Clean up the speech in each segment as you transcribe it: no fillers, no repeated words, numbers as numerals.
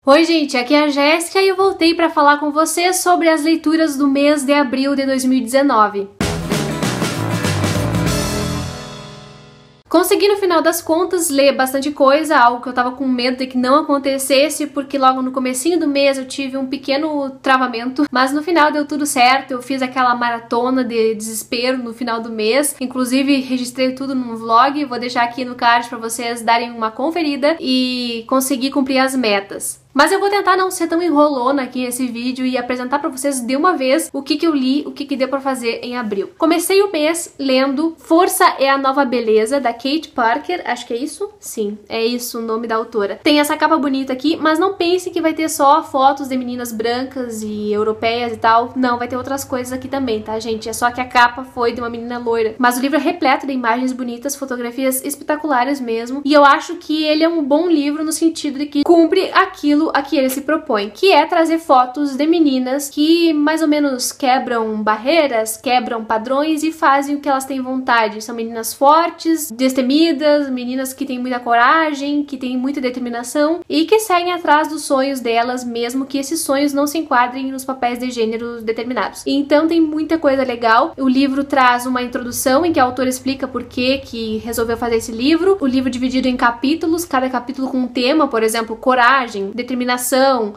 Oi gente, aqui é a Jéssica e eu voltei para falar com vocês sobre as leituras do mês de abril de 2019. Consegui no final das contas ler bastante coisa, algo que eu tava com medo de que não acontecesse, porque logo no comecinho do mês eu tive um pequeno travamento, mas no final deu tudo certo. Eu fiz aquela maratona de desespero no final do mês, inclusive registrei tudo num vlog, vou deixar aqui no card pra vocês darem uma conferida e conseguir cumprir as metas. Mas eu vou tentar não ser tão enrolona aqui nesse vídeo e apresentar pra vocês de uma vez o que eu li, o que deu pra fazer em abril. Comecei o mês lendo Força é a Nova Beleza, da Kate Parker, acho que é isso? Sim, é isso o nome da autora. Tem essa capa bonita aqui, mas não pense que vai ter só fotos de meninas brancas e europeias e tal. Não, vai ter outras coisas aqui também, tá, gente? É só que a capa foi de uma menina loira. Mas o livro é repleto de imagens bonitas, fotografias espetaculares mesmo, e eu acho que ele é um bom livro no sentido de que cumpre aquilo a que ele se propõe, que é trazer fotos de meninas que mais ou menos quebram barreiras, quebram padrões e fazem o que elas têm vontade. São meninas fortes, destemidas, meninas que têm muita coragem, que têm muita determinação e que seguem atrás dos sonhos delas, mesmo que esses sonhos não se enquadrem nos papéis de gênero determinados. Então tem muita coisa legal. O livro traz uma introdução em que a autora explica por que resolveu fazer esse livro. O livro dividido em capítulos, cada capítulo com um tema, por exemplo, coragem, determinação,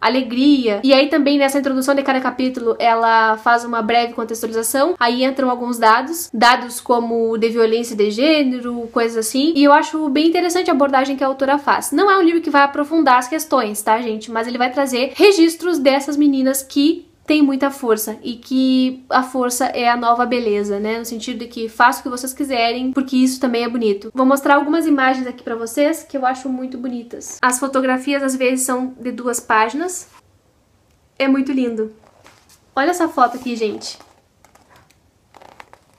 alegria. E aí também nessa introdução de cada capítulo ela faz uma breve contextualização, aí entram alguns dados como de violência de gênero, coisas assim, e eu acho bem interessante a abordagem que a autora faz. Não é um livro que vai aprofundar as questões, tá, gente? Mas ele vai trazer registros dessas meninas que tem muita força e que a força é a nova beleza, né? No sentido de que faça o que vocês quiserem, porque isso também é bonito. Vou mostrar algumas imagens aqui pra vocês que eu acho muito bonitas. As fotografias às vezes são de 2 páginas. É muito lindo. Olha essa foto aqui, gente.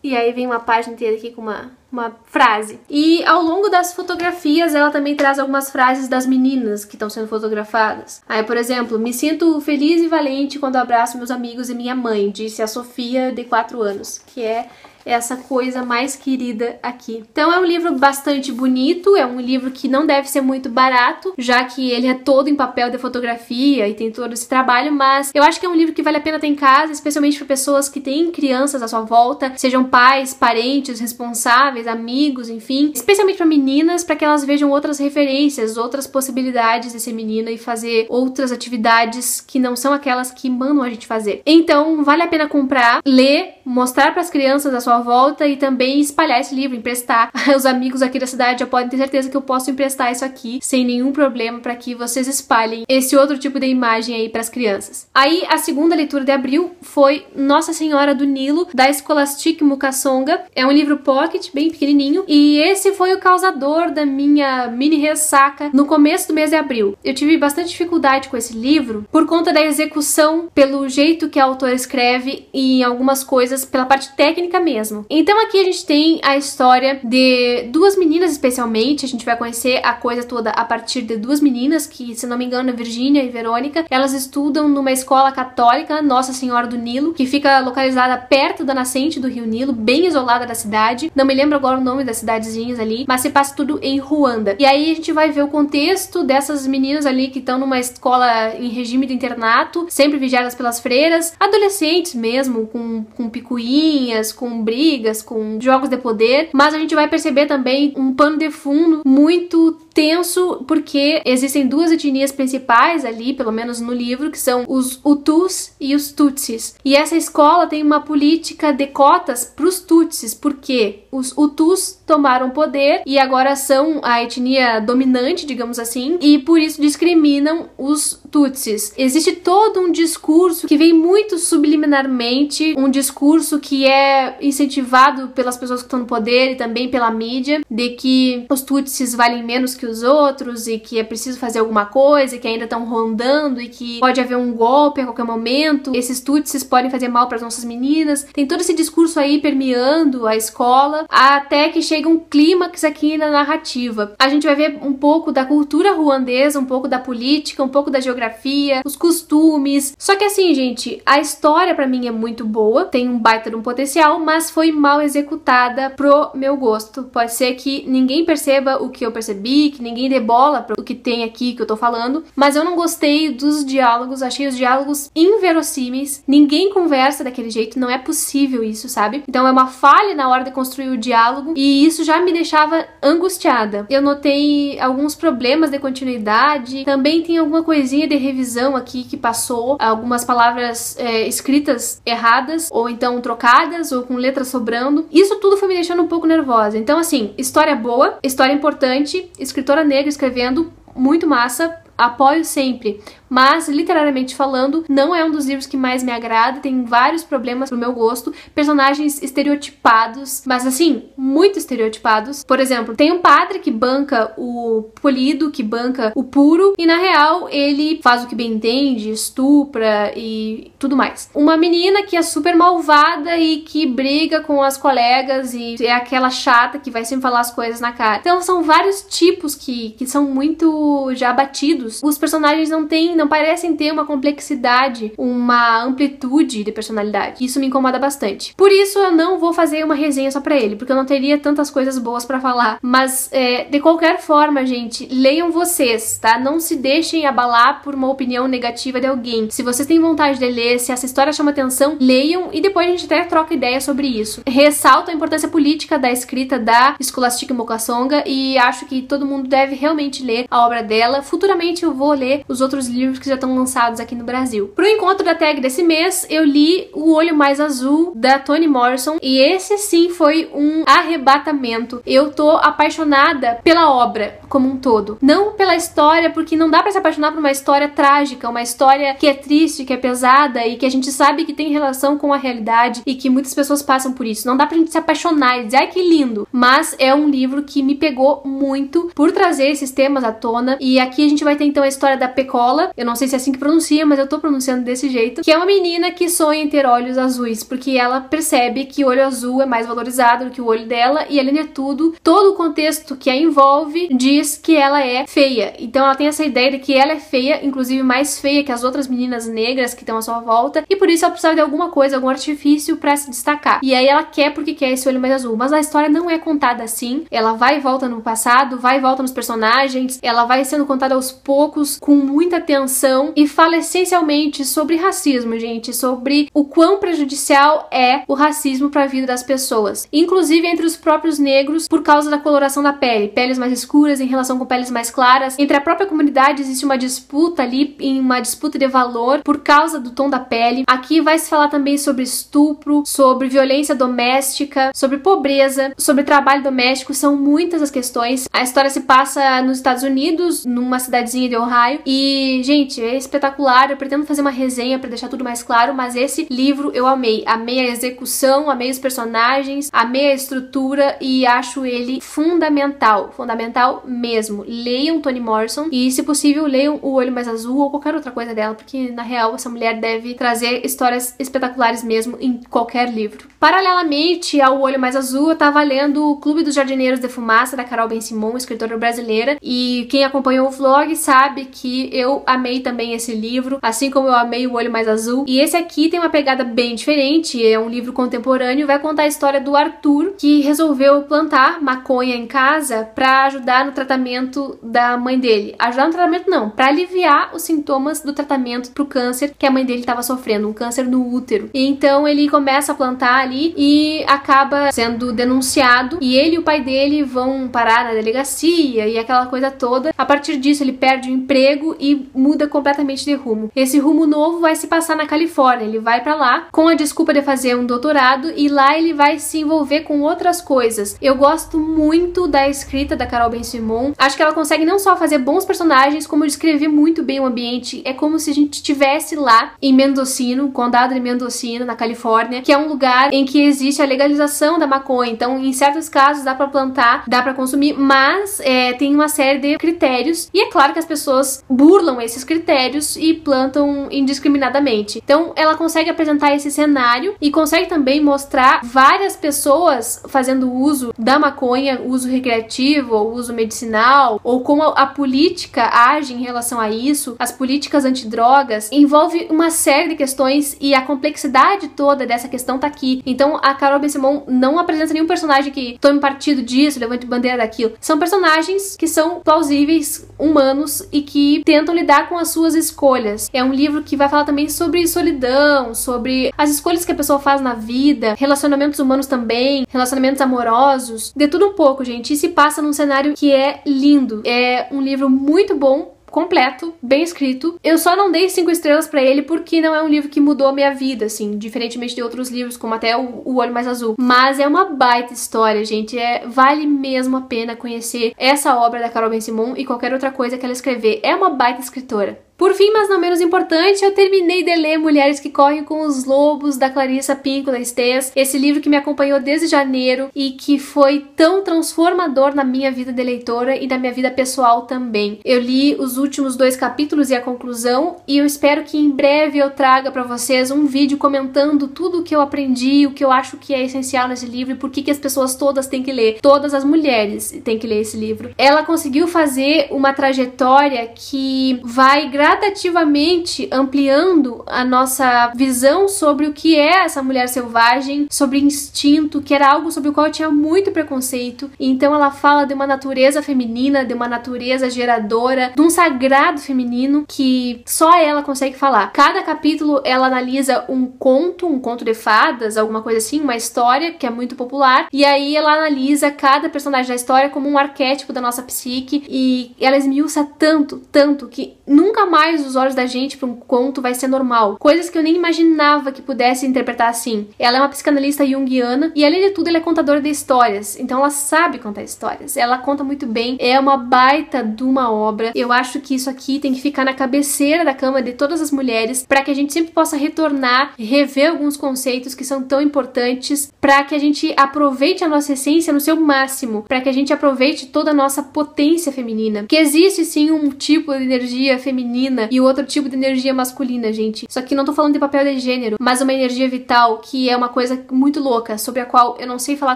E aí vem uma página inteira aqui com uma frase. E ao longo das fotografias ela também traz algumas frases das meninas que estão sendo fotografadas. Aí, por exemplo, me sinto feliz e valente quando abraço meus amigos e minha mãe, disse a Sofia, de 4 anos, que é essa coisa mais querida aqui. Então é um livro bastante bonito, é um livro que não deve ser muito barato, já que ele é todo em papel de fotografia e tem todo esse trabalho, mas eu acho que é um livro que vale a pena ter em casa, especialmente para pessoas que têm crianças à sua volta, sejam pais, parentes, responsáveis, amigos, enfim, especialmente para meninas, para que elas vejam outras referências, outras possibilidades de ser menina e fazer outras atividades que não são aquelas que mandam a gente fazer. Então vale a pena comprar, ler, mostrar para as crianças à sua volta e também espalhar esse livro, emprestar. Os amigos aqui da cidade já podem ter certeza que eu posso emprestar isso aqui sem nenhum problema para que vocês espalhem esse outro tipo de imagem aí para as crianças. Aí a segunda leitura de abril foi Nossa Senhora do Nilo, da Scholastic Mukasonga. É um livro pocket, bem pequenininho, e esse foi o causador da minha mini ressaca no começo do mês de abril. Eu tive bastante dificuldade com esse livro por conta da execução, pelo jeito que a autora escreve e algumas coisas pela parte técnica mesmo. Então aqui a gente tem a história de 2 meninas especialmente, a gente vai conhecer a coisa toda a partir de 2 meninas que, se não me engano, Virgínia e Verônica. Elas estudam numa escola católica, Nossa Senhora do Nilo, que fica localizada perto da nascente do Rio Nilo, bem isolada da cidade. Não me lembro agora o nome das cidadezinhas ali, mas se passa tudo em Ruanda. E aí a gente vai ver o contexto dessas meninas ali que estão numa escola em regime de internato, sempre vigiadas pelas freiras, adolescentes mesmo, com picuinhas, com brigas, com jogos de poder, mas a gente vai perceber também um pano de fundo muito tenso, porque existem 2 etnias principais ali, pelo menos no livro, que são os Hutus e os Tutsis. E essa escola tem uma política de cotas para os Tutsis, porque os Hutus tomaram poder e agora são a etnia dominante, digamos assim, e por isso discriminam os Tutsis. Existe todo um discurso que vem muito subliminarmente, um discurso que é incentivado pelas pessoas que estão no poder e também pela mídia, de que os Tutsis valem menos que os outros e que é preciso fazer alguma coisa e que ainda estão rondando e que pode haver um golpe a qualquer momento, esses Tutsis podem fazer mal para as nossas meninas. Tem todo esse discurso aí permeando a escola, até que chega um clímax aqui na narrativa. A gente vai ver um pouco da cultura ruandesa, um pouco da política, um pouco da geografia, os costumes. Só que assim, gente, a história pra mim é muito boa, tem um baita de um potencial, mas foi mal executada pro meu gosto. Pode ser que ninguém perceba o que eu percebi, que ninguém dê bola pro que tem aqui que eu tô falando, mas eu não gostei dos diálogos, achei os diálogos inverossímeis, ninguém conversa daquele jeito, não é possível isso, sabe? Então é uma falha na hora de construir o diálogo e isso já me deixava angustiada. Eu notei alguns problemas de continuidade, também tem alguma coisinha de revisão aqui que passou, algumas palavras escritas erradas, ou então trocadas, ou com letras sobrando. Isso tudo foi me deixando um pouco nervosa. Então assim, história boa, história importante, escritora negra escrevendo, muito massa, apoio sempre. Mas, literariamente falando, não é um dos livros que mais me agrada, tem vários problemas pro meu gosto, personagens estereotipados, mas assim, muito estereotipados. Por exemplo, tem um padre que banca o polido, que banca o puro, e na real ele faz o que bem entende, estupra e tudo mais. Uma menina que é super malvada e que briga com as colegas e é aquela chata que vai sempre falar as coisas na cara. Então são vários tipos que são muito já batidos. Os personagens não parecem ter uma complexidade, uma amplitude de personalidade. Isso me incomoda bastante. Por isso eu não vou fazer uma resenha só pra ele, porque eu não teria tantas coisas boas pra falar. Mas, de qualquer forma, gente, leiam vocês, tá? Não se deixem abalar por uma opinião negativa de alguém. Se vocês têm vontade de ler, se essa história chama atenção, leiam e depois a gente até troca ideia sobre isso. Ressalto a importância política da escrita da Scholastica Mukasonga e acho que todo mundo deve realmente ler a obra dela. Futuramente eu vou ler os outros livros que já estão lançados aqui no Brasil. Pro encontro da tag desse mês, eu li O Olho Mais Azul, da Toni Morrison, e esse sim foi um arrebatamento. Eu tô apaixonada pela obra como um todo. Não pela história, porque não dá pra se apaixonar por uma história trágica, uma história que é triste, que é pesada e que a gente sabe que tem relação com a realidade e que muitas pessoas passam por isso. Não dá pra gente se apaixonar e dizer, ai que lindo. Mas é um livro que me pegou muito por trazer esses temas à tona. E aqui a gente vai ter então a história da Pecola. Eu não sei se é assim que pronuncia, mas eu tô pronunciando desse jeito. Que é uma menina que sonha em ter olhos azuis, porque ela percebe que o olho azul é mais valorizado do que o olho dela, e além de tudo, todo o contexto que a envolve diz que ela é feia. Então ela tem essa ideia de que ela é feia, inclusive mais feia que as outras meninas negras que estão à sua volta, e por isso ela precisa de alguma coisa, algum artifício pra se destacar. E aí ela quer porque quer esse olho mais azul. Mas a história não é contada assim. Ela vai e volta no passado, vai e volta nos personagens, ela vai sendo contada aos poucos, com muita atenção, e fala essencialmente sobre racismo, gente, sobre o quão prejudicial é o racismo para a vida das pessoas, inclusive entre os próprios negros, por causa da coloração da pele, peles mais escuras em relação com peles mais claras. Entre a própria comunidade existe uma disputa ali, uma disputa de valor por causa do tom da pele. Aqui vai se falar também sobre estupro, sobre violência doméstica, sobre pobreza, sobre trabalho doméstico, são muitas as questões. A história se passa nos Estados Unidos, numa cidadezinha de Ohio, e, gente, é espetacular. Eu pretendo fazer uma resenha pra deixar tudo mais claro, mas esse livro eu amei. Amei a execução, amei os personagens, amei a estrutura e acho ele fundamental. Fundamental mesmo. Leiam Toni Morrison e, se possível, leiam O Olho Mais Azul ou qualquer outra coisa dela, porque, na real, essa mulher deve trazer histórias espetaculares mesmo em qualquer livro. Paralelamente ao O Olho Mais Azul, eu tava lendo O Clube dos Jardineiros de Fumaça, da Carol Ben-Simon, escritora brasileira, e quem acompanhou o vlog sabe que eu amei também esse livro, assim como eu amei O Olho Mais Azul. E esse aqui tem uma pegada bem diferente, é um livro contemporâneo, vai contar a história do Arthur, que resolveu plantar maconha em casa pra ajudar no tratamento da mãe dele. Ajudar no tratamento não, pra aliviar os sintomas do tratamento pro câncer que a mãe dele tava sofrendo, um câncer no útero. E então ele começa a plantar ali e acaba sendo denunciado, e ele e o pai dele vão parar na delegacia e aquela coisa toda. A partir disso ele perde o emprego e muda completamente de rumo. Esse rumo novo vai se passar na Califórnia. Ele vai pra lá com a desculpa de fazer um doutorado e lá ele vai se envolver com outras coisas. Eu gosto muito da escrita da Carol Ben-Simon. Acho que ela consegue não só fazer bons personagens, como descrever muito bem o ambiente. É como se a gente estivesse lá em Mendocino, condado de Mendocino, na Califórnia, que é um lugar em que existe a legalização da maconha. Então, em certos casos dá pra plantar, dá pra consumir, mas tem uma série de critérios. E é claro que as pessoas burlam esses critérios e plantam indiscriminadamente. Então ela consegue apresentar esse cenário e consegue também mostrar várias pessoas fazendo uso da maconha, uso recreativo ou uso medicinal, ou como a política age em relação a isso, as políticas antidrogas. Envolve uma série de questões e a complexidade toda dessa questão tá aqui. Então a Carol Ben-Simon não apresenta nenhum personagem que tome partido disso, levante bandeira daquilo. São personagens que são plausíveis, humanos e que tentam lidar com as suas escolhas. É um livro que vai falar também sobre solidão, sobre as escolhas que a pessoa faz na vida, relacionamentos humanos também, relacionamentos amorosos, de tudo um pouco, gente. E se passa num cenário que é lindo. É um livro muito bom, completo, bem escrito. Eu só não dei 5 estrelas pra ele porque não é um livro que mudou a minha vida, assim, diferentemente de outros livros, como até o Olho Mais Azul. Mas é uma baita história, gente. Vale mesmo a pena conhecer essa obra da Carol Ben-Simon e qualquer outra coisa que ela escrever. É uma baita escritora. Por fim, mas não menos importante, eu terminei de ler Mulheres que Correm com os Lobos, da Clarissa Pinkola Estés. Esse livro que me acompanhou desde janeiro e que foi tão transformador na minha vida de leitora e na minha vida pessoal também. Eu li os últimos 2 capítulos e a conclusão, e eu espero que em breve eu traga pra vocês um vídeo comentando tudo o que eu aprendi, o que eu acho que é essencial nesse livro e por que as pessoas todas têm que ler. Todas as mulheres têm que ler esse livro. Ela conseguiu fazer uma trajetória que vai gradativamente ampliando a nossa visão sobre o que é essa mulher selvagem, sobre instinto, que era algo sobre o qual eu tinha muito preconceito. Então ela fala de uma natureza feminina, de uma natureza geradora, de um sagrado feminino que só ela consegue falar. Cada capítulo ela analisa um conto de fadas, alguma coisa assim, uma história que é muito popular, e aí ela analisa cada personagem da história como um arquétipo da nossa psique, e ela esmiuça tanto que nunca mais os olhos da gente para um conto vai ser normal. Coisas que eu nem imaginava que pudesse interpretar assim. Ela é uma psicanalista junguiana e, além de tudo, ela é contadora de histórias. Então ela sabe contar histórias. Ela conta muito bem. É uma baita de uma obra. Eu acho que isso aqui tem que ficar na cabeceira da cama de todas as mulheres para que a gente sempre possa retornar, rever alguns conceitos que são tão importantes, para que a gente aproveite a nossa essência no seu máximo, para que a gente aproveite toda a nossa potência feminina. Que existe sim um tipo de energia feminina e o outro tipo de energia masculina, gente. Só que não tô falando de papel de gênero, mas uma energia vital que é uma coisa muito louca, sobre a qual eu não sei falar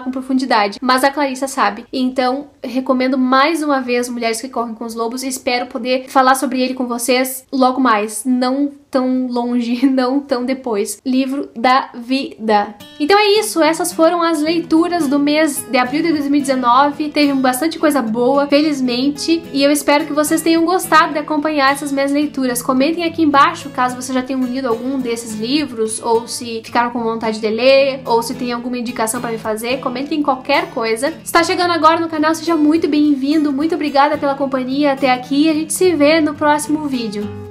com profundidade, mas a Clarissa sabe. Então, recomendo mais uma vez Mulheres que Correm com os Lobos e espero poder falar sobre ele com vocês logo mais. Não tão longe, não tão depois. Livro da vida. Então é isso, essas foram as leituras do mês de abril de 2019. Teve bastante coisa boa, felizmente, e eu espero que vocês tenham gostado de acompanhar essas minhas leituras. Comentem aqui embaixo caso vocês já tenham lido algum desses livros, ou se ficaram com vontade de ler, ou se tem alguma indicação para me fazer. Comentem qualquer coisa. Se está chegando agora no canal, seja muito bem-vindo, muito obrigada pela companhia até aqui, e a gente se vê no próximo vídeo.